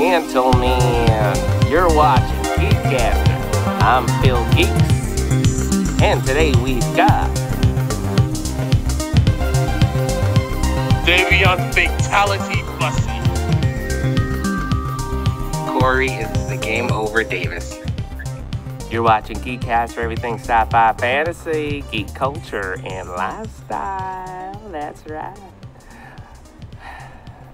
gentlemen, you're watching GEEKCASTER. I'm Phil Geeks, and today we've got Dayveonne Fatality Bussey. Corey is the Game Over Davis. You're watching GEEKCASTER, everything sci-fi, fantasy, geek culture, and lifestyle. That's right.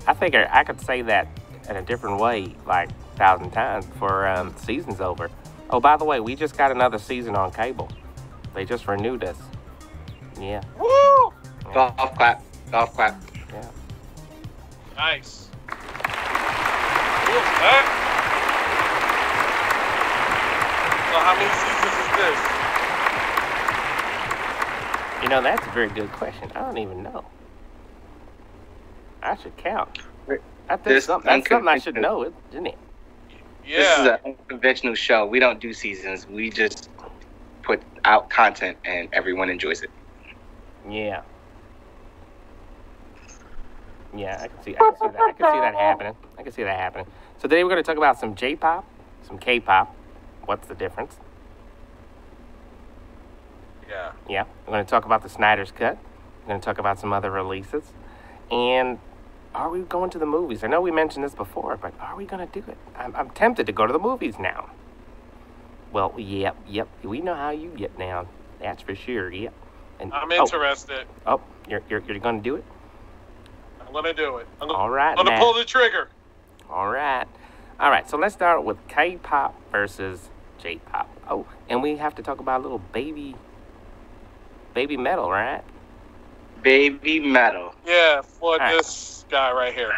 I figure I could say that in a different way like 1,000 times before the season's over. Oh, by the way, we just got another season on cable. They just renewed us. Yeah. Woo! Yeah. Golf clap. Golf clap. Yeah. Nice. What's that? So how many seasons is this? You know, that's a very good question. I don't even know. I should count. That's something I should know, isn't it? Yeah. This is an unconventional show. We don't do seasons. We just put out content and everyone enjoys it. Yeah. Yeah, I can see that. I can see that happening. So today we're going to talk about some J-pop, some K-pop. What's the difference? Yeah. Yeah. We're going to talk about the Snyder's Cut. We're going to talk about some other releases. And are we going to the movies? I know we mentioned this before, but are we going to do it? I'm tempted to go to the movies now. Well, yep. We know how you get down. That's for sure, yep. And, I'm interested. Oh, you're going to do it? I'm going to do it. All right, I'm going to pull the trigger. All right, so let's start with K-pop versus J-pop. Oh, and we have to talk about a little baby metal, right? Baby metal. Yeah, for right. this guy right here.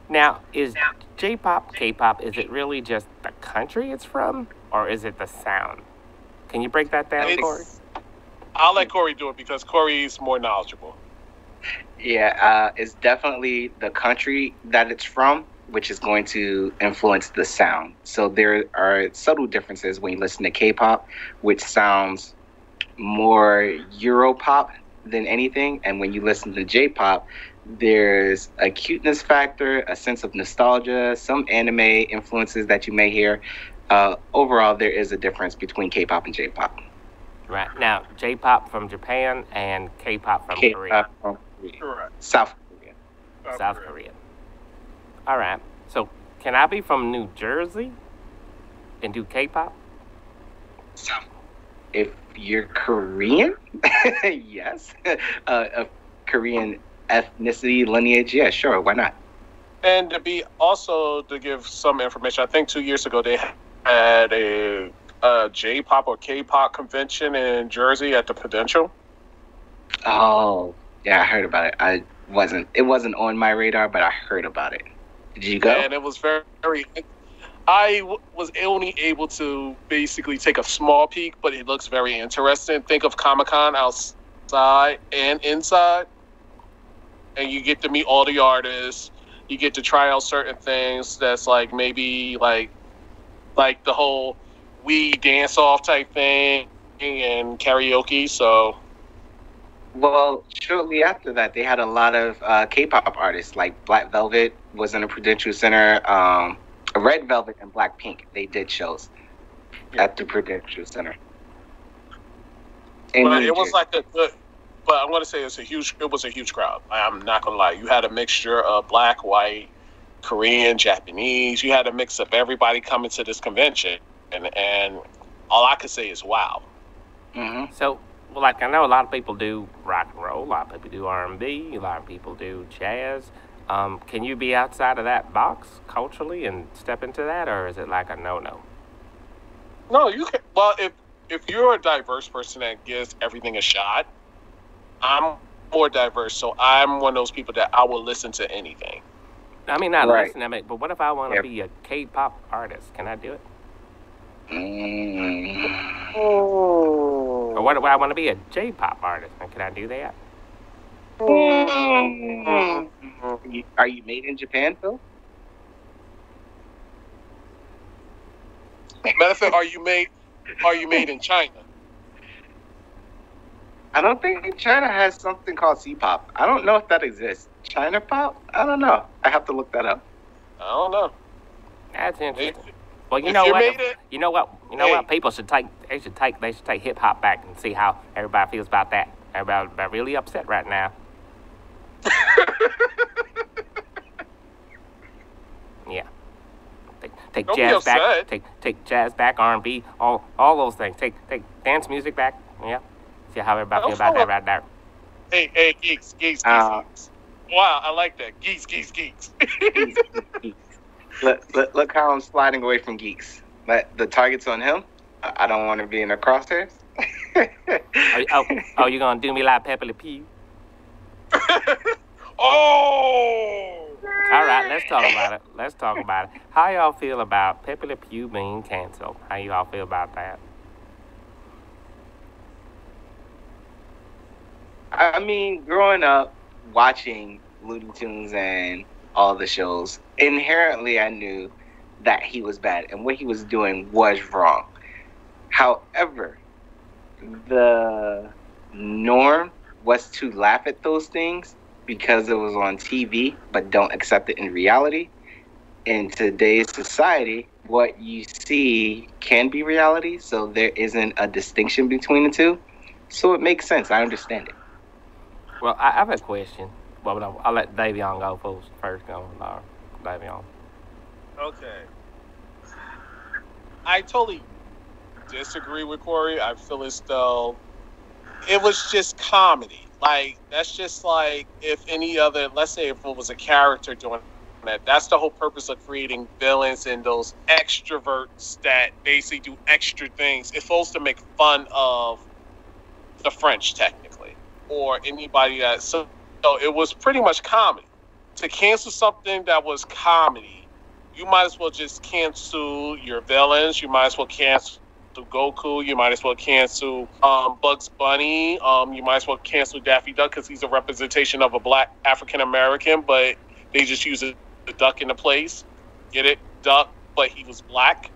Now, is J-pop, K-pop, is it really just the country it's from, or is it the sound? Can you break that down, Corey? I'll let Corey do it because Corey's more knowledgeable. Yeah, it's definitely the country that it's from, which is going to influence the sound. So there are subtle differences when you listen to K-pop, which sounds more Europop than anything. And when you listen to J-pop, there's a cuteness factor, a sense of nostalgia, some anime influences that you may hear. Overall, there is a difference between K-pop and J-pop. Right. Now, J-pop from Japan and K-pop from Korea. From Korea. Correct. South Korea. South Korea. All right. So, can I be from New Jersey and do K-pop? South. If you're Korean, yes. Of Korean ethnicity, lineage, yeah, sure, why not? And to give some information, I think 2 years ago they had a J-pop or K-pop convention in Jersey at the Prudential. Oh, yeah, I heard about it. It wasn't on my radar, but I heard about it. Did you go? And it was I was only able to basically take a small peek, but it looks very interesting. Think of Comic-Con outside and inside. And you get to meet all the artists. You get to try out certain things that's like maybe like the whole Wii dance-off type thing and karaoke. So, well, shortly after that, they had a lot of K-pop artists, like Black Velvet was in the Prudential Center. Red Velvet and Blackpink, they did shows at the Prudential Center. But it was like but I'm going to say it was a huge crowd. I'm not going to lie. You had a mixture of black, white, Korean, Japanese. You had a mix of everybody coming to this convention. And all I could say is wow. Mm-hmm. So, like, I know a lot of people do rock and roll. A lot of people do R&B. A lot of people do jazz. Can you be outside of that box culturally and step into that, or is it like a no-no? No, you can. Well, if you're a diverse person that gives everything a shot, I'm more diverse, so I'm one of those people that I will listen to anything. I mean, not listen to me, but what if I want to be a K-pop artist? Can I do it? Or what if I want to be a J-pop artist? Can I do that? Are you made in Japan, Phil? Matter of fact, are you made in China? I don't think China has something called C-pop. I don't know if that exists. China pop? I don't know. I have to look that up. I don't know. That's If, interesting. Well, you if know you what? made it, You know what? You know what? People should take. They should take hip hop back and see how everybody feels about that. Everybody really upset right now. Yeah. Take Don't be jazz back. upset. Take jazz back. R&B. All those things. Take dance music back. Yeah. See how everybody Don't feel about feel that right there. Hey, geeks. Wow, I like that. Geeks. Geeks. Look how I'm sliding away from Geeks. But the target's on him. I don't want to be in the crosshairs. Oh, you gonna do me like Pepe Le Pew? Oh! All right, let's talk about it. How y'all feel about Pepe Le Pew being canceled? How y'all feel about that? I mean, growing up watching Looney Tunes and all the shows, inherently I knew that he was bad and what he was doing was wrong. However, the norm was to laugh at those things because it was on TV, but don't accept it in reality. In today's society, what you see can be reality, so there isn't a distinction between the two. So it makes sense. I understand it. Well, I have a question. Well, no, I'll let Dayveonne go first. Go, Dayveonne. Okay. I totally disagree with Corey. I feel as though it was just comedy. Like, that's just like if any other, let's say if it was a character doing that, that's the whole purpose of creating villains and those extroverts that basically do extra things. It's supposed to make fun of the French, technically, or anybody that, so it was pretty much comedy. To cancel something that was comedy, you might as well just cancel your villains. You might as well cancel Goku. You might as well cancel Bugs Bunny. You might as well cancel Daffy Duck because he's a representation of a black African American, but they just use the duck in the place. Get it? Duck, but he was black.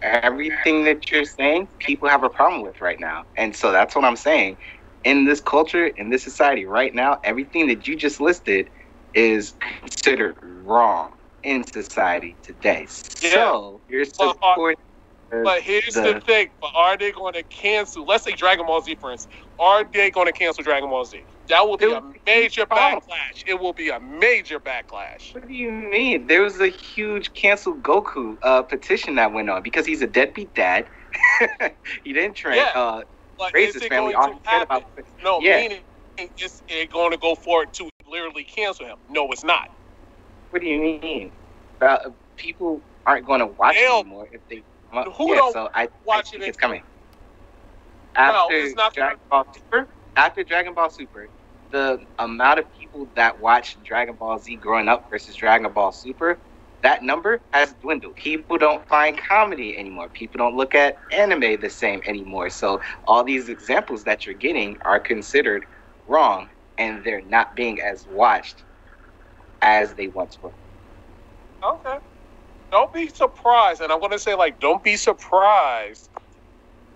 Everything that you're saying, people have a problem with right now. And so that's what I'm saying. In this culture, in this society right now, everything that you just listed is considered wrong in society today. Yeah. So you're supporting. But here's the thing. But are they going to cancel, let's say Dragon Ball Z, for instance, are they going to cancel Dragon Ball Z? That will be a major backlash. It will be a major backlash. What do you mean? There was a huge cancel Goku petition that went on because he's a deadbeat dad. He didn't train, raise his family. All he cared about. No, meaning it's going to go for it to literally cancel him. No, it's not. What do you mean? People aren't going to watch it anymore if they. Who don't so I watch think it? It's coming. It's not Dragon Ball Super. After Dragon Ball Super, the amount of people that watched Dragon Ball Z growing up versus Dragon Ball Super, that number has dwindled. People don't find comedy anymore. People don't look at anime the same anymore. So all these examples that you're getting are considered wrong, and they're not being as watched as they once were. Okay. Don't be surprised, and I'm going to say, like, don't be surprised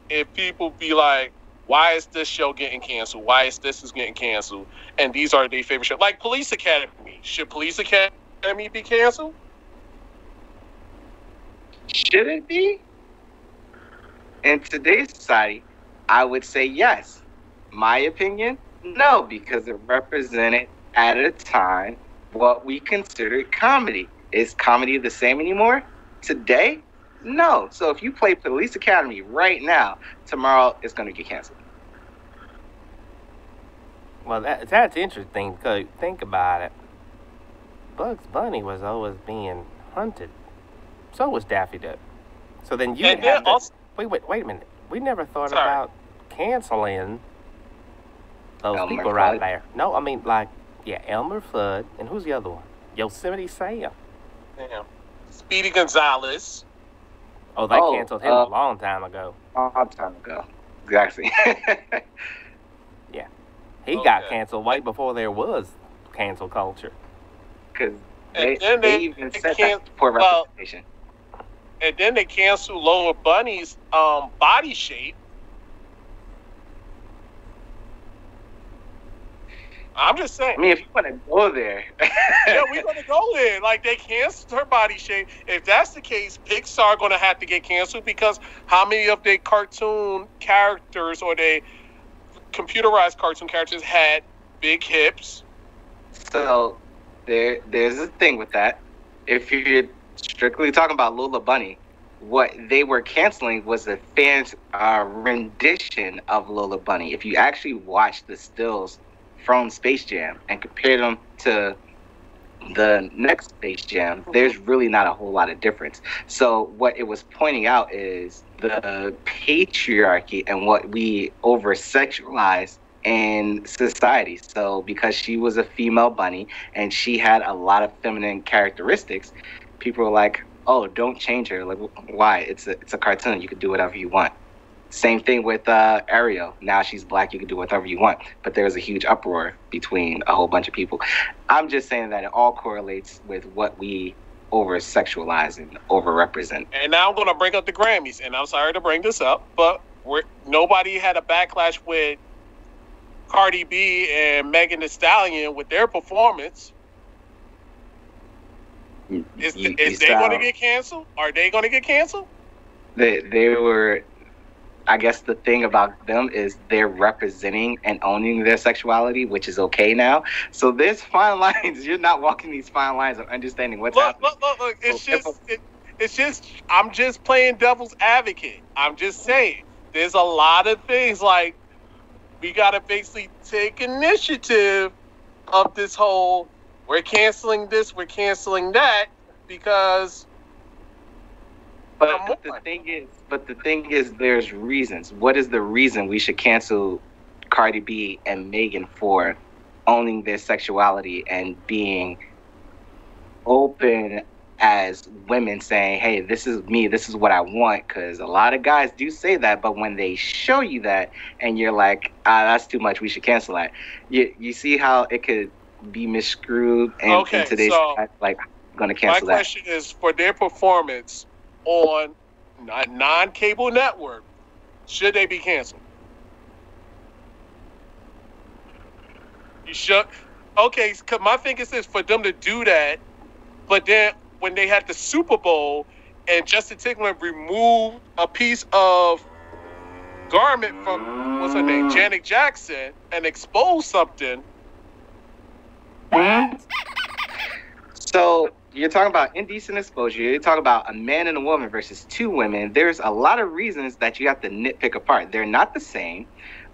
if people be like, why is this show getting canceled? Why is this getting canceled? And these are their favorite shows. Like Police Academy. Should Police Academy be canceled? Should it be? In today's society, I would say yes. My opinion, no, because it represented at a time what we considered comedy. Is comedy the same anymore? Today? No. So if you play Police Academy right now, tomorrow it's going to get canceled. Well, that's interesting because think about it. Bugs Bunny was always being hunted. So was Daffy Duck. So then you have to... Wait a minute. We never thought about canceling those Elmer people right there. No, I mean, like, Elmer Fudd, and who's the other one? Yosemite Sam. Damn. Speedy Gonzalez. Oh, they canceled him a long time ago. Long time ago. Exactly. Yeah. He got canceled way before there was cancel culture. Because they even said that for representation. And then they canceled Lola Bunny's body shape. I'm just saying. I mean, if you want to go there, Yeah, we're gonna go there. Like, they canceled her body shape. If that's the case, Pixar gonna have to get canceled, because how many of their cartoon characters or their computerized cartoon characters had big hips? So there's a thing with that. If you're strictly talking about Lola Bunny, what they were canceling was the fans' rendition of Lola Bunny. If you actually watch the stills from Space Jam and compare them to the next Space Jam, there's really not a whole lot of difference. So what it was pointing out is the patriarchy and what we over-sexualize in society. So because she was a female bunny and she had a lot of feminine characteristics, people were like, oh, don't change her. Like, why? It's a cartoon. You can do whatever you want. Same thing with Ariel. Now she's black. You can do whatever you want. But there was a huge uproar between a whole bunch of people. I'm just saying that it all correlates with what we over-sexualize and over-represent. And now I'm going to bring up the Grammys. And I'm sorry to bring this up, but nobody had a backlash with Cardi B and Megan Thee Stallion with their performance. Is they going to get canceled? Are they going to get canceled? They were... I guess the thing about them is they're representing and owning their sexuality, which is okay now. So there's fine lines. You're not walking these fine lines of understanding what's happening. Look. It's just, I'm just playing devil's advocate. I'm just saying, there's a lot of things, like, we got to basically take initiative of this whole, we're canceling this, we're canceling that, because... But the thing is, there's reasons. What is the reason we should cancel Cardi B and Megan for owning their sexuality and being open as women, saying, hey, this is me, this is what I want? Because a lot of guys do say that, but when they show you that and you're like, that's too much, we should cancel that. You see how it could be miscrewed in today's time? Like, I'm going to cancel that. My question is, for their performance on a non-cable network, should they be canceled? You should. Okay, cause my thing is this: for them to do that, but then when they had the Super Bowl and Justin Timberlake removed a piece of garment from, what's her name, Janet Jackson, and exposed something. So you're talking about indecent exposure. You're talking about a man and a woman versus two women. There's a lot of reasons that you have to nitpick apart. They're not the same.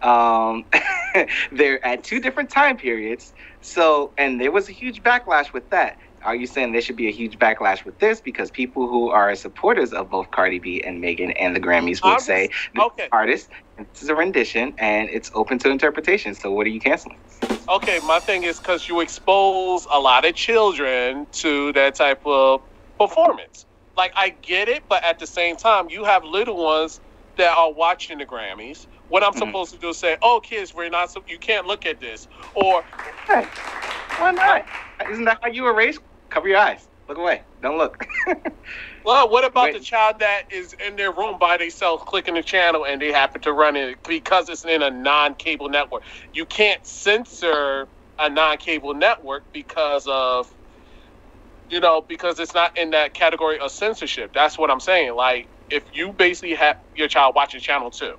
They're at two different time periods. So, and there was a huge backlash with that. Are you saying there should be a huge backlash with this? Because people who are supporters of both Cardi B and Megan and the Grammys would say, this artist, this is a rendition, and it's open to interpretation. So what are you canceling? Okay, my thing is because you expose a lot of children to that type of performance. Like, I get it, but at the same time, you have little ones that are watching the Grammys. What I'm supposed to do is say, oh, kids, you can't look at this. Or, hey, why not? Isn't that how you were raised? Cover your eyes. Look away. Don't look. Well, what about the child that is in their room by themselves clicking the channel and they happen to run it because it's in a non-cable network? You can't censor a non-cable network because of, because it's not in that category of censorship. That's what I'm saying. Like, if you basically have your child watching Channel 2,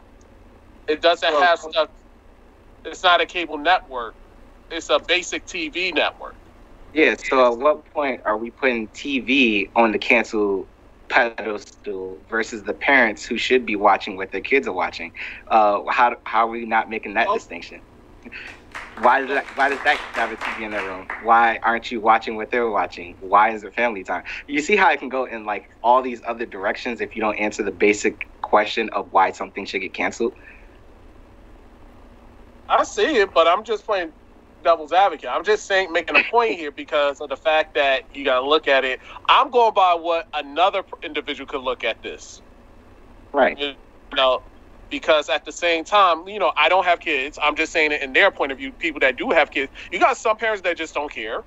it doesn't have stuff. It's not a cable network. It's a basic TV network. Yeah, so at what point are we putting TV on the cancel pedestal versus the parents who should be watching what their kids are watching? How are we not making that distinction? Why does that have a TV in their room? Why aren't you watching what they're watching? Why is it family time? You see how it can go in like all these other directions if you don't answer the basic question of why something should get canceled? I see it, but I'm just playing devil's advocate. I'm just saying, making a point here because of the fact that you got to look at it. I'm going by what another individual could look at this. Right. Because at the same time, I don't have kids. I'm just saying it in their point of view, people that do have kids. You got some parents that just don't care.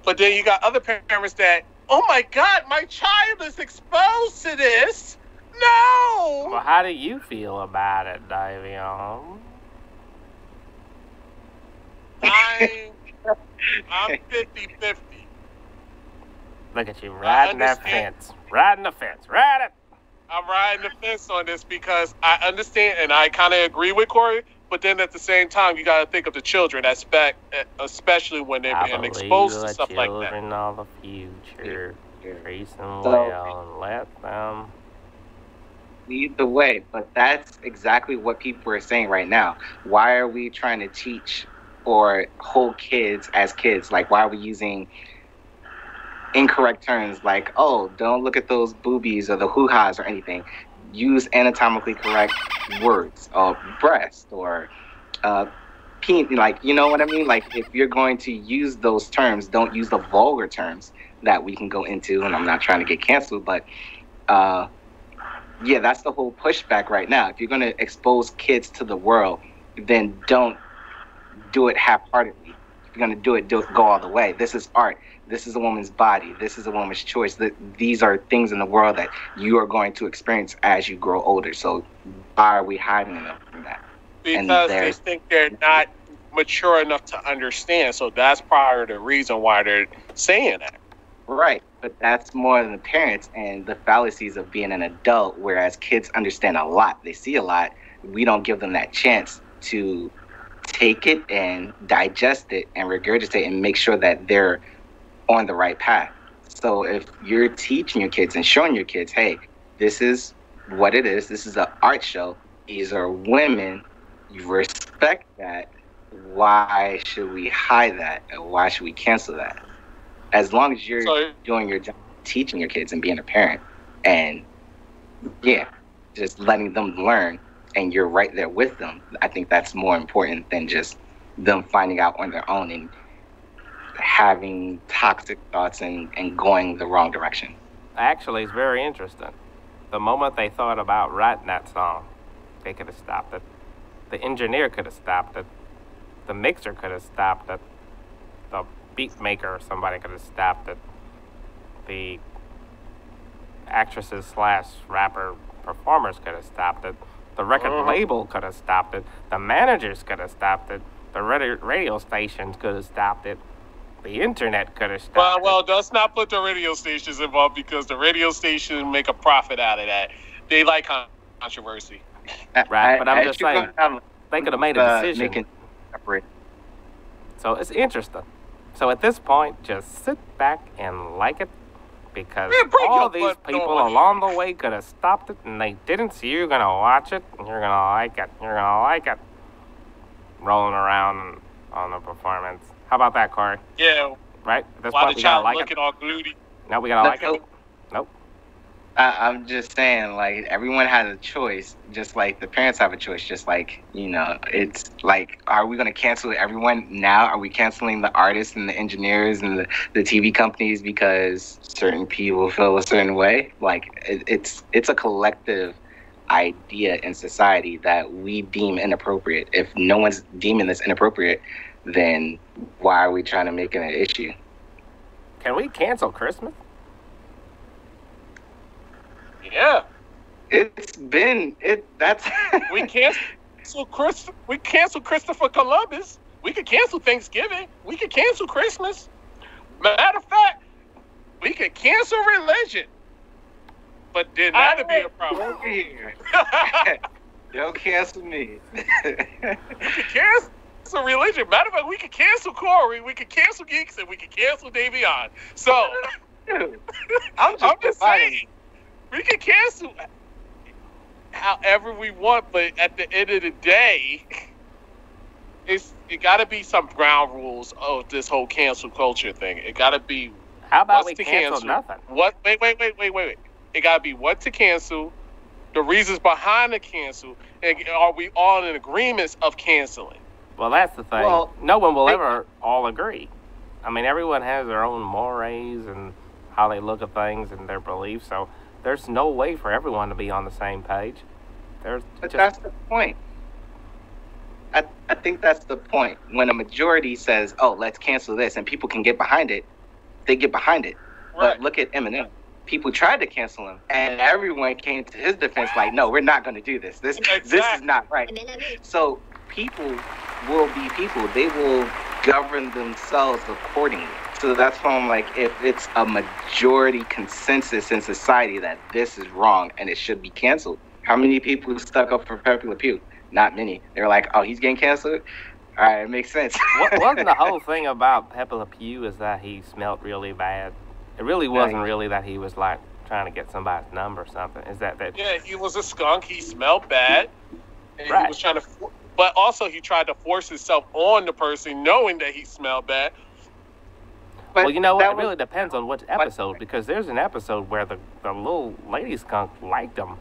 But then you got other parents that, oh my God, my child is exposed to this. No! Well, how do you, feel about it, Dayveonne? I'm 50-50. Look at you riding that fence. Riding the fence. Ride it. I'm riding the fence on this because I understand and I kind of agree with Corey, but then at the same time, you got to think of the children, especially when they're being exposed to stuff like that. Children are the future. Treat them well and let them lead the way. But that's exactly what people are saying right now. Why are we trying to teach or hold kids as kids? Like, why are we using incorrect terms like, oh, don't look at those boobies or the hoo-has or anything? Use anatomically correct words, or breast, or like, you know what I mean? Like, if you're going to use those terms, don't use the vulgar terms that we can go into, and I'm not trying to get canceled, but yeah, that's the whole pushback right now. If you're going to expose kids to the world, then don't do it half-heartedly. If you're going to do it, go all the way. This is art. This is a woman's body. This is a woman's choice. These are things in the world that you are going to experience as you grow older. So why are we hiding them from that? Because they think they're not mature enough to understand. So that's probably the reason why they're saying that. Right. But that's more than the parents and the fallacies of being an adult, whereas kids understand a lot. They see a lot. We don't give them that chance to take it and digest it and regurgitate and make sure that they're on the right path. So if you're teaching your kids and showing your kids, hey, this is what it is. This is an art show. These are women. You respect that. Why should we hide that? And why should we cancel that? As long as you're doing your job, teaching your kids and being a parent, and yeah, just letting them learn, and you're right there with them, I think that's more important than just them finding out on their own and having toxic thoughts and going the wrong direction. Actually, it's very interesting. The moment they thought about writing that song, they could have stopped it. The engineer could have stopped it. The mixer could have stopped it. The beat maker or somebody could have stopped it. The actresses / rapper performers could have stopped it. The record label could have stopped it. The managers could have stopped it. The radio stations could have stopped it. The internet could have stopped it. Well, let's not put the radio stations involved, because the radio stations make a profit out of that. They like controversy. Right, but I'm just saying, they could have made a decision. So it's interesting. So at this point, just sit back and like it, because all these people along the way could have stopped it, and they didn't. So you're going to watch it, and you're going to like it. You're going to like it. Rolling around on the performance. How about that, Corey? Yeah. Right? At this While point, the we got to child like looking it. all gluty. No, we got to like it? Nope. I'm just saying, like, everyone has a choice, just like the parents have a choice, just like, you know, it's like, are we going to cancel everyone now? Are we canceling the artists and the engineers and the TV companies because certain people feel a certain way? Like, it's a collective idea in society that we deem inappropriate. If no one's deeming this inappropriate, then why are we trying to make it an issue? Can we cancel Christmas? Yeah. That's we cancel Christopher Columbus. We could cancel Thanksgiving. We could cancel Christmas. Matter of fact, we could cancel religion. But did that be a problem? Don't cancel me. We could cancel religion. Matter of fact, we could cancel Corey. We could cancel Geeks, and we could cancel Dayveonne. So I'm just saying. We can cancel however we want, but at the end of the day, it got to be some ground rules of this whole cancel culture thing. It got to be. How about we cancel nothing? Wait. It got to be what to cancel, the reasons behind the cancel, and are we all in agreements of canceling? Well, that's the thing. Well, no one will ever all agree. I mean, everyone has their own mores and how they look at things and their beliefs, so there's no way for everyone to be on the same page. That's the point. I think that's the point. When a majority says, oh, let's cancel this, and people can get behind it, they get behind it. Right. But look at Eminem. People tried to cancel him, and everyone came to his defense like, no, we're not going to do this. This is not right. So people will be people. They will govern themselves accordingly. So that's why I'm like, if it's a majority consensus in society that this is wrong and it should be canceled, how many people stuck up for Pepe Le Pew? Not many. They're like, oh, he's getting canceled? All right, it makes sense. Wasn't the whole thing about Pepe Le Pew is that he smelled really bad? It really wasn't really that he was like trying to get somebody's number or something. Is that? Yeah, he was a skunk. He smelled bad. And right. He was trying to, but also he tried to force himself on the person, knowing that he smelled bad. But well, you know what? It really depends on which episode, because there's an episode where the little lady skunk liked him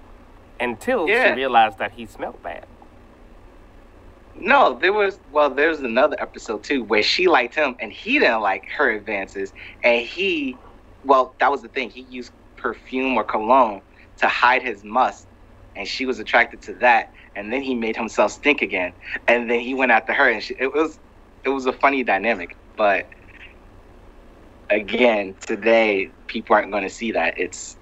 until she realized that he smelled bad. No, there's another episode too where she liked him and he didn't like her advances, and that was the thing. He used perfume or cologne to hide his musk, and she was attracted to that, and then he made himself stink again, and then he went after her, and it was a funny dynamic. But again, today people aren't going to see that. It's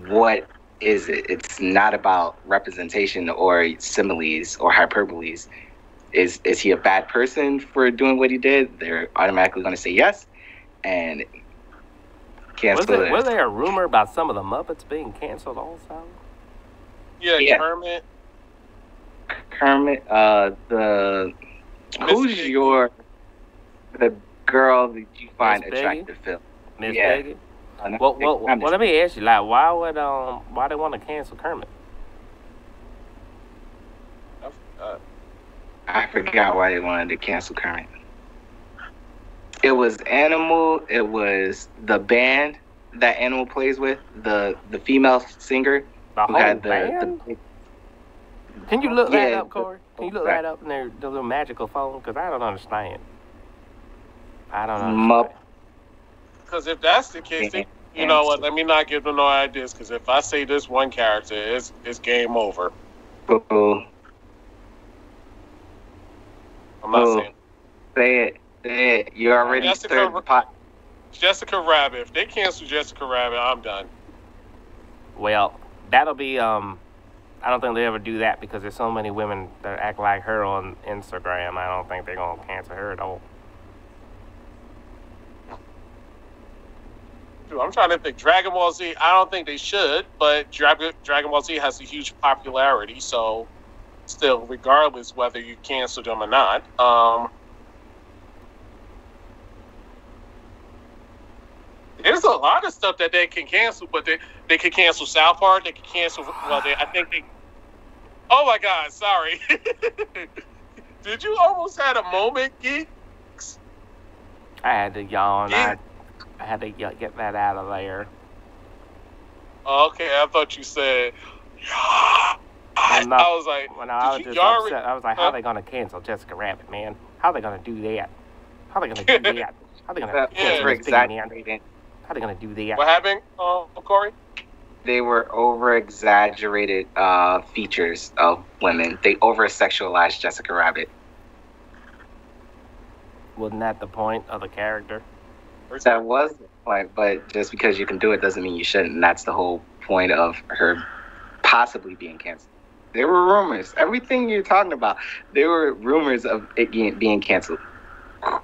what is it? It's not about representation or similes or hyperboles. Is he a bad person for doing what he did? They're automatically going to say yes, and cancel it. Was there a rumor about some of the Muppets being canceled also? Yeah. Kermit. Who's the girl that you find attractive, Phil? Miss Piggy? Well, let me ask you, like, why they want to cancel Kermit? I forgot why they wanted to cancel Kermit. It was Animal. It was the band that Animal plays with, the female singer who had the Can you look that up, Corey? Can you look that up in their little magical phone? Because I don't understand. Because if that's the case, you know what? Let me not give them no ideas. Because if I say this one character, it's game over. I'm not saying. Say it. You already stirred the pot. Jessica Rabbit. If they cancel Jessica Rabbit, I'm done. Well, that'll be. I don't think they ever do that because there's so many women that act like her on Instagram. I don't think they're gonna cancel her at all. Dude, I'm trying to think. Dragon Ball Z. I don't think they should, but Dragon Ball Z has a huge popularity, so. Still, regardless whether you cancel them or not. There's a lot of stuff that they can cancel, but they can cancel South Park. They can cancel. Well, I think they. Oh my God! Sorry. Did you almost had a moment, Geeks? I had to yawn. I had to get that out of there. Okay, I thought you said. I was like, I was just upset. I was like, how are they going to cancel Jessica Rabbit, man? How are they going to do that? How are they going to do that? How are they going to How are they going to do that? What happened, Corey? They were over-exaggerated features of women. They over-sexualized Jessica Rabbit. Wasn't that the point of the character? That was the point, but just because you can do it doesn't mean you shouldn't. And that's the whole point of her possibly being canceled. There were rumors. Everything you're talking about, there were rumors of it being canceled.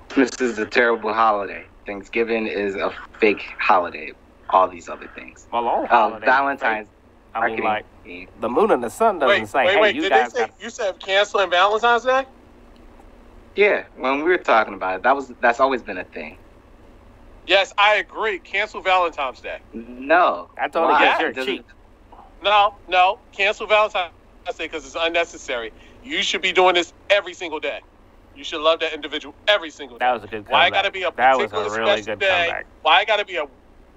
Christmas is a terrible holiday. Thanksgiving is a fake holiday. All these other things. Well, all holidays. Valentine's. I mean, like, the moon and the sun doesn't say, hey, you guys you said canceling Valentine's Day? Yeah, when we were talking about it, that's always been a thing. Yes, I agree. Cancel Valentine's Day. No. That's only because you're cheap. No. Cancel Valentine's Day because it's unnecessary. You should be doing this every single day. You should love that individual every single day. That was a good comeback. Why gotta be a particular special day? Why gotta be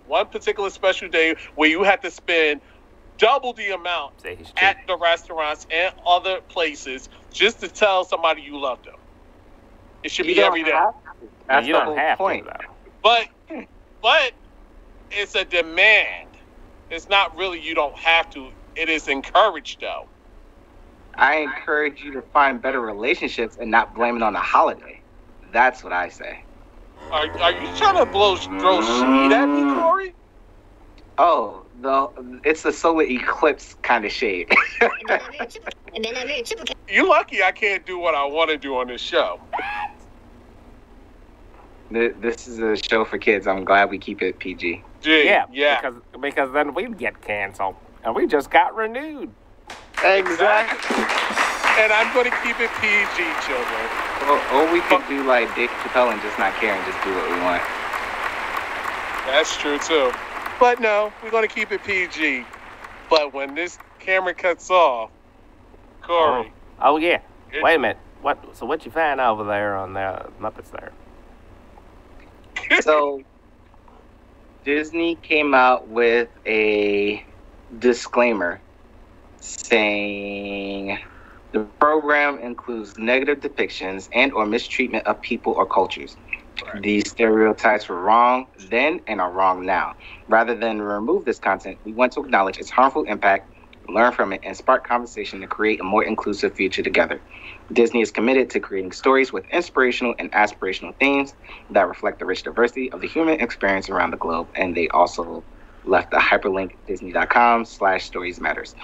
one particular special day where you have to spend double the amount at the restaurants and other places just to tell somebody you love them? It should be every day. That's the whole point. But it's a demand. It's not really you don't have to. It is encouraged, though. I encourage you to find better relationships and not blame it on a holiday. That's what I say. Are you trying to throw shade at me, Corey? Oh, it's the solar eclipse kind of shade. You lucky I can't do what I want to do on this show. This is a show for kids. I'm glad we keep it PG. Yeah, yeah. because then we'd get canceled, and we just got renewed. Exactly. And I'm going to keep it PG, children. Or we could do like Dave Chappelle and just not care and just do what we want. That's true, too. But no, we're going to keep it PG. But when this camera cuts off, Corey. Oh yeah. Wait a minute. What you find over there on the Muppets there? So Disney came out with a disclaimer saying the program includes negative depictions and or mistreatment of people or cultures. Right. These stereotypes were wrong then and are wrong now. Rather than remove this content, we want to acknowledge its harmful impact, learn from it, and spark conversation to create a more inclusive future together. Disney is committed to creating stories with inspirational and aspirational themes that reflect the rich diversity of the human experience around the globe. And they also left a hyperlink, disney.com/storiesmatters.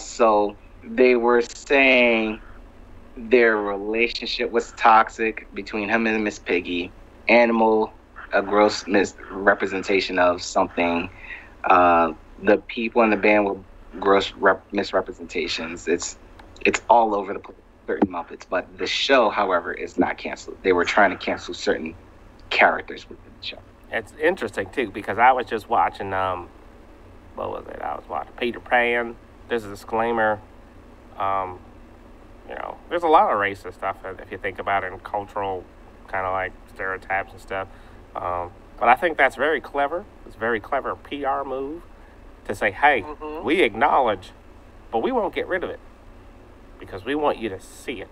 So they were saying their relationship was toxic between him and Miss Piggy. Animal, a gross misrepresentation of something. The people in the band were gross misrepresentations. It's all over the place, certain Muppets. But the show, however, is not canceled. They were trying to cancel certain characters within the show. It's interesting too because I was just watching what was it? I was watching Peter Pan. There's a disclaimer. There's a lot of racist stuff if you think about it in cultural kind of like stereotypes and stuff. But I think that's very clever. It's a very clever PR move to say, hey, we acknowledge, but we won't get rid of it because we want you to see it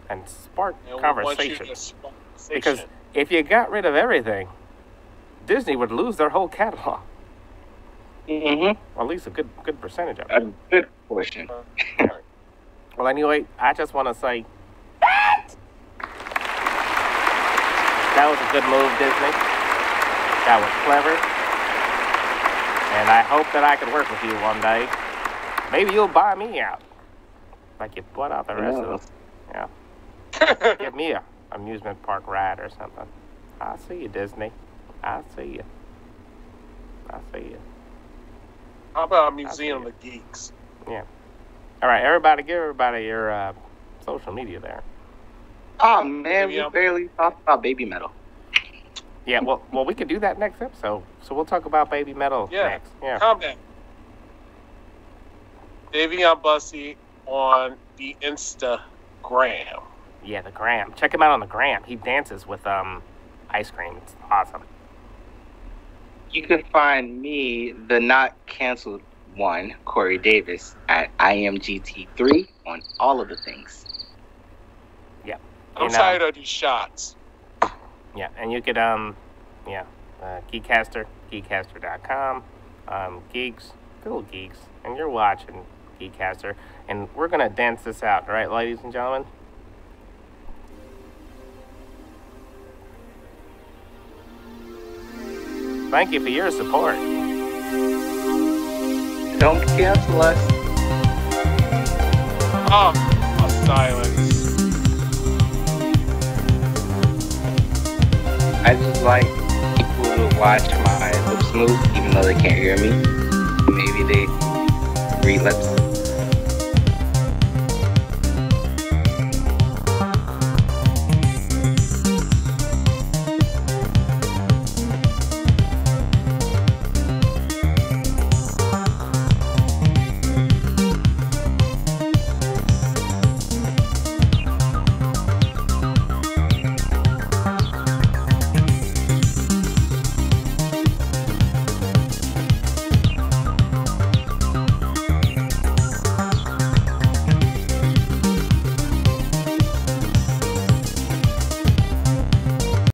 and spark conversation. Because if you got rid of everything, Disney would lose their whole catalog. Or at least a good percentage of it. A good portion. Well, anyway, I just want to say that was a good move, Disney. That was clever. And I hope that I can work with you one day. Maybe you'll buy me out. Like you bought out the rest of us. Yeah. Give me a amusement park ride or something. I see you, Disney. I see you. How about a museum of geeks? Yeah. All right, everybody, give everybody your social media there. Oh man, we barely talked about baby metal. Yeah, well, we can do that next episode. So we'll talk about baby metal next. Yeah. Calm down. Dayveonne Bussey on the Instagram. Yeah, the gram. Check him out on the gram. He dances with ice cream. It's awesome. You can find me, the not canceled one, Corey Davis, at IMGT3 on all of the things. Yeah. I'm tired of these shots. Yeah, and you could GEEKCASTER, GEEKCASTER.com, Geeks, Google Geeks, and you're watching GEEKCASTER, and we're gonna dance this out, right, ladies and gentlemen? Thank you for your support. Don't cancel us. Oh, silence. I just like people to watch my lips move, even though they can't hear me. Maybe they read lips.